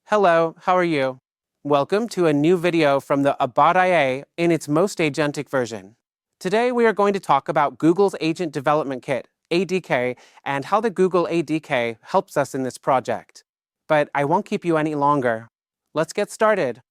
Hello, how are you? Welcome to a new video from the AbadIA in its most agentic version. Today we are going to talk about Google's Agent Development Kit, ADK, and how the Google ADK helps us in this project. But I won't keep you any longer. Let's get started.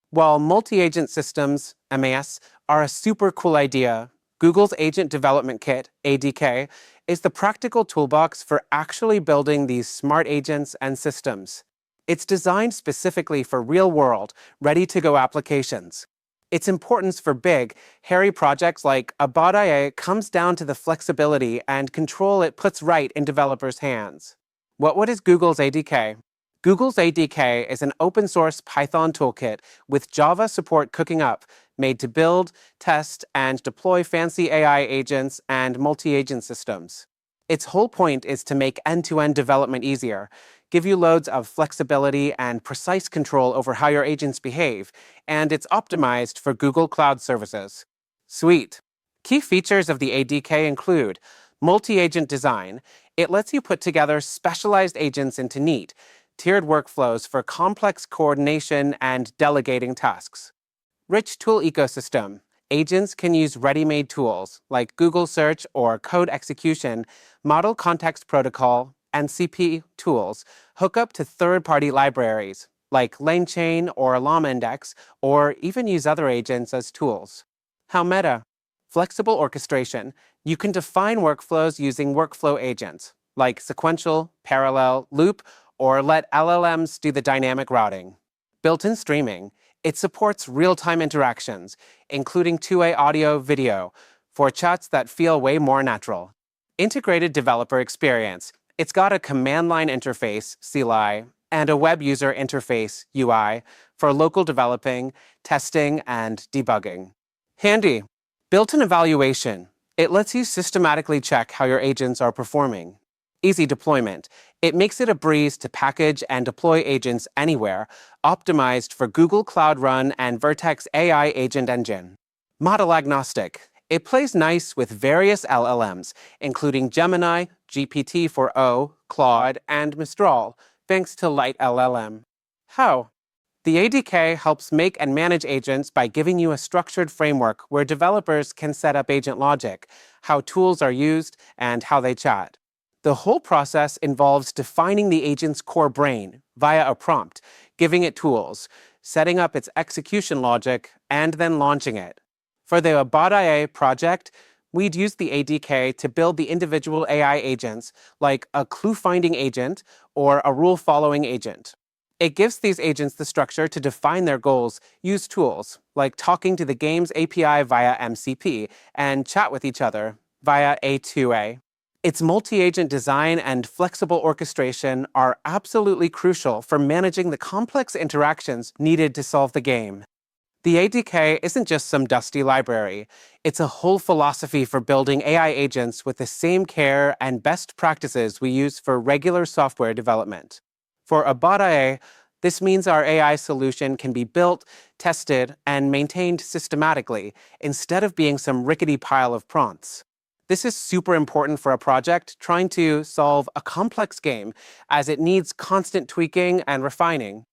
While multi-agent systems, MAS, are a super cool idea, Google's Agent Development Kit, ADK, is the practical toolbox for actually building these smart agents and systems. It's designed specifically for real-world, ready-to-go applications. Its importance for big, hairy projects like AbadIA comes down to the flexibility and control it puts right in developers' hands. What is Google's ADK? Google's ADK is an open-source Python toolkit with Java support cooking up, made to build, test, and deploy fancy AI agents and multi-agent systems. Its whole point is to make end-to-end development easier, give you loads of flexibility and precise control over how your agents behave, and it's optimized for Google Cloud services. Sweet. Key features of the ADK include multi-agent design. It lets you put together specialized agents into neat, tiered workflows for complex coordination and delegating tasks. Rich tool ecosystem. Agents can use ready-made tools like Google Search or code execution, model context protocol, and CP tools hook up to third-party libraries like LangChain or LLM index, or even use other agents as tools. How meta? Flexible orchestration. You can define workflows using workflow agents like sequential, parallel, loop, or let LLMs do the dynamic routing. Built-in streaming. It supports real-time interactions, including two-way audio-video, for chats that feel way more natural. Integrated developer experience. It's got a command line interface, CLI, and a web user interface, UI, for local developing, testing, and debugging. Handy. Built-in evaluation. It lets you systematically check how your agents are performing. Easy deployment. It makes it a breeze to package and deploy agents anywhere, optimized for Google Cloud Run and Vertex AI agent engine. Model-agnostic. It plays nice with various LLMs, including Gemini, GPT-4o, Claude, and Mistral, thanks to LiteLlm. How? The ADK helps make and manage agents by giving you a structured framework where developers can set up agent logic, how tools are used, and how they chat. The whole process involves defining the agent's core brain via a prompt, giving it tools, setting up its execution logic, and then launching it. For the AbadIA project, we'd use the ADK to build the individual AI agents, like a clue-finding agent or a rule-following agent. It gives these agents the structure to define their goals, use tools, like talking to the game's API via MCP, and chat with each other via A2A. Its multi-agent design and flexible orchestration are absolutely crucial for managing the complex interactions needed to solve the game. The ADK isn't just some dusty library. It's a whole philosophy for building AI agents with the same care and best practices we use for regular software development. For AbadIA, this means our AI solution can be built, tested, and maintained systematically, instead of being some rickety pile of prompts. This is super important for a project trying to solve a complex game, as it needs constant tweaking and refining.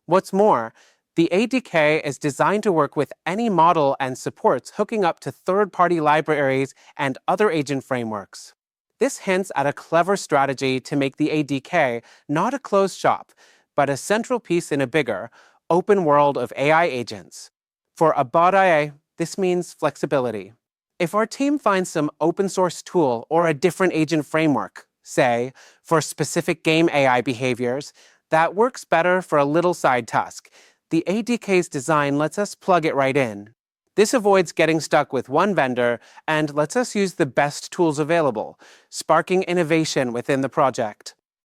What's more, the ADK is designed to work with any model and supports hooking up to third-party libraries and other agent frameworks. This hints at a clever strategy to make the ADK not a closed shop, but a central piece in a bigger, open world of AI agents. For AbadIA, this means flexibility. If our team finds some open-source tool or a different agent framework, say, for specific game AI behaviors, that works better for a little side task, the ADK's design lets us plug it right in. This avoids getting stuck with one vendor and lets us use the best tools available, sparking innovation within the project.